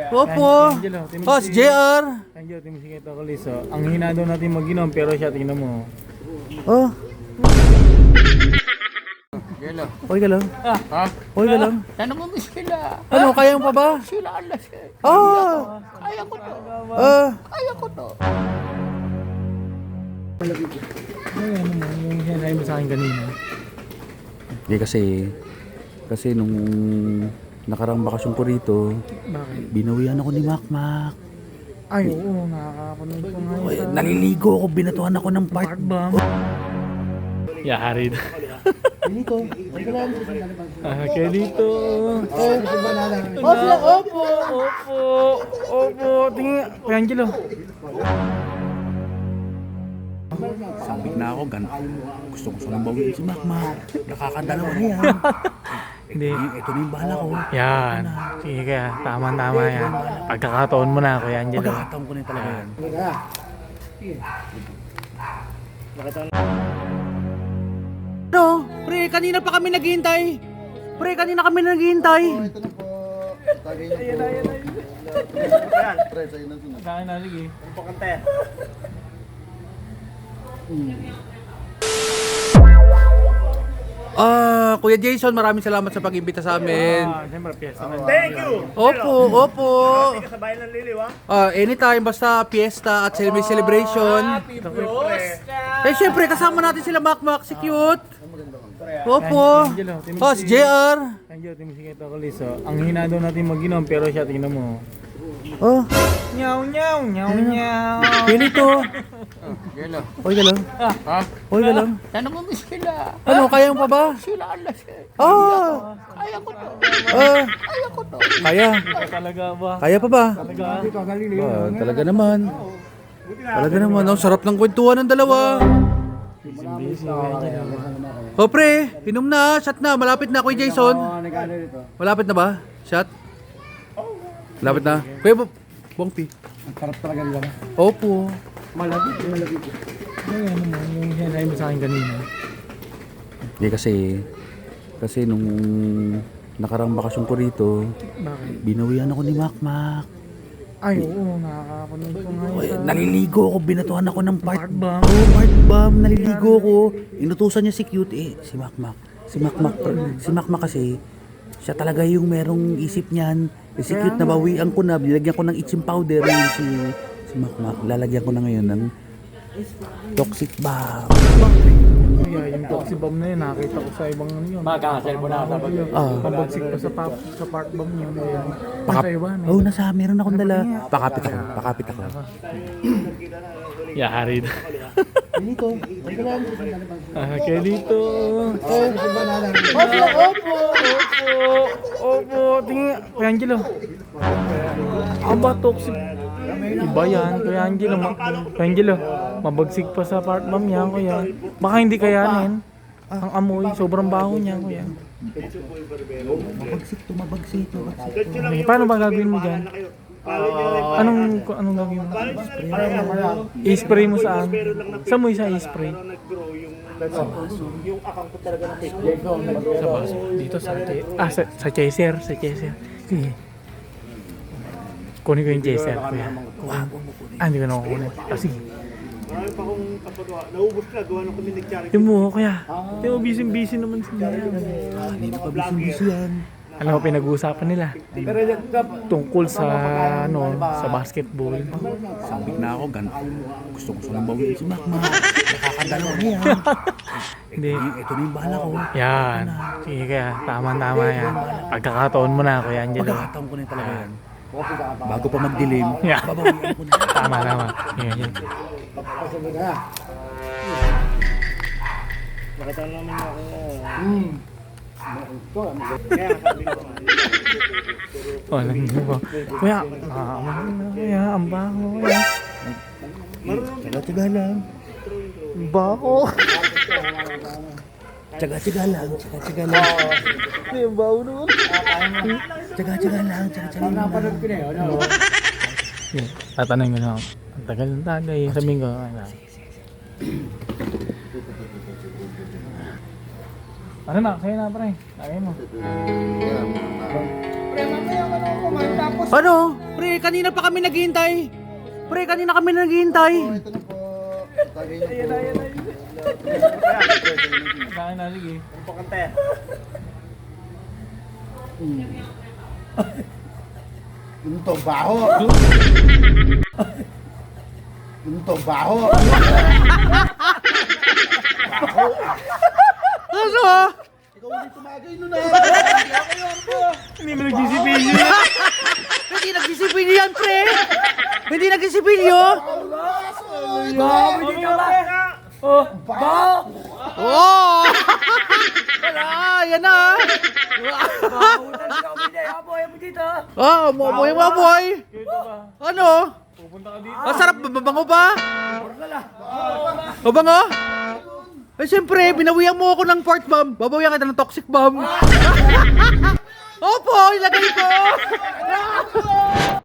Opo. Oh, si JR. Angelo, timisikita ko Liso. Ang hina daw natin mag-inom pero siya tingnan mo. Oh. Angelo. Oy ka lang. Ha? Oy ka lang. Ano mo sila? Ano, kaya mo pa ba? Sila alas eh. Ah. Kaya ko to. Kaya ko to. Ay, ano mo, yung sinasabi mo sa akin kanina. Hindi kasi nung nakarang bakasyon ko rito, Bakit? binawian ako ni Makmak. Ay, oo, nakakapanood ko ngayon Oy, sa... naliligo ako, binatuhan ako ng part. Bomb. Yaharid. Kaya dito. Opo. Tingin, Kuya Angelo. Sabik na ako, gusto ko nang bawiin si Makmak. Nakakadalawa na yan. Hindi. Ito na yung bala ko. Yan. Sige kaya, tama yan. Pagkakataon mo na, Kuya Angelo. Pagkakataon ko na yung talaga yan. Ano? Pre, kanina pa kami naghihintay. Pre, kanina kami naghihintay. Ito na po. Tagay niyo po. Pre, sa'yo na sunod. Saan na, sige. Kuya Jason, maraming salamat sa pag-imbita sa amin. Siyempre, piyesta na. Thank you! Opo. Hindi ka sa bayan ng Liliw, ha? Anytime, basta fiesta at may celebration. Eh, syempre, kasama natin sila Makmak, si Cute. Opo. Angelo, Oh, si JR. Angelo, timisikita ko Liso. Ang hina daw natin mag-inom pero siya tingnan mo. Oh, Nyaw. Pilito. Angelo. Oy ka lang. Ha? Oy ka lang. Ano mo sila? Ano, kaya mo pa ba? Sila alas eh. Ah. Kaya ko to. Kaya. Kaya talaga ba? Kaya pa ba? Talaga? Talaga naman. Talaga naman. Ang sarap ng kwentuhan ng dalawa. Busy, Angelo. O pre, inom na, shot na. Malapit na, Kuya Jason. Malapit na ba? Shot? Malapit na. Kuya Bongpi. Ang sarap talaga nila. Opo. Malapit. Ay, ano mo, yung sinasabi mo sa akin kanina. Hindi kasi nung nakarang bakasyon ko rito, Bakit? binawian ako ni Makmak. Ay, oo, nakakapanood ko ngayon Oy, sa... naliligo ako, binatuhan ako ng part. Part bomb. Oh, part bomb, naliligo ako. Inutusan niya si Cute si Makmak. Si Makmak kasi, siya talaga yung merong isip niyan. Si Cute nabawian ko na, nilagyan ko ng itching powder. Yung si Makmak, lalagyan ko na ngayon ng toxic bomb. Kaya yung toxic bomb na yun, nakita ko sa ibang ano yun. Magkakasel mo na sa pag pabagsik pa sa part bomb yun. Nasa iba, Oh, meron akong dala. Pakapit ako. Yaharid. Dito. Kaya dito. Opo. Tingin, Kuya Angelo. Aba, toxic. Iba yan, Kuya Angelo. Kuya Angelo, mabagsik pa sa part bomb yan, Kuya. Baka hindi kayanin. Ang amoy, sobrang baho niya, Kuya. Mabagsik. Okay, paano ba gagawin mo dyan? Anong gagawin mo? I-spray mo saan? Saan mo isa i-spray? Yung account ko talaga ng Facebook. Sa baso. Dito sa chaser. Sige. Kunin ko yung chaser, Kuya. Hindi ko na kukunin. Sige. Marami pa akong kapagawa. Naubos na, gawa ng kami nag-charity. Yung mo, Kuya. Yung mo, busy naman sila. Hindi na pa busy yan. Alam mo, pinag-uusapan nila. Tungkol sa, sa basketball. Sabik na ako, gusto ko nang bawiin si Makmak. Nakakadalawa na yan. Hindi. Ito na yung bala ko. Yan. Sige kaya, tama yan. Pagkakataon mo na, Kuya Angelo. Pagkakataon ko na yung talaga yan. Bago pa magdilim, Yeah. babawian ko na. Tama. Yan. Nakita namin ako. Kaya sabi ko. Alam mo ba? Kuya, Kuya, ang baho, Kuya. Tsaga-tsaga lang. Baho. Tsaga-tsaga lang. Yung baho naman. Tsaga-tsaga lang. Napanood ko na yun. Tatanungin ko na ako. Ang tagal ng tagay. Sabihin ko, ano na, kaya na pre. Kaya mo. Ano? Pre, kanina pa kami naghihintay. Pre, kanina kami naghihintay. Ito na po. Tagay niyo po. Kain na, sige. Pakante. Ito, baho. Ito, baho. Ano? Ikaw ulit tumagay nun ah. Hindi mo nagsisipilyo na. Hindi nagsisipilyo yan, pre. Hindi nagsisipilyo. Oh, Oh! Wala, yan na. Ah, mamoy mo, boy. dito ba? Ano? Pupunta ka dito. Masarap ba? Mabango ba? Mabango? Eh, siyempre, binawian mo ako ng fart bomb. Babawian kita ng toxic bomb. Opo, ilagay ko.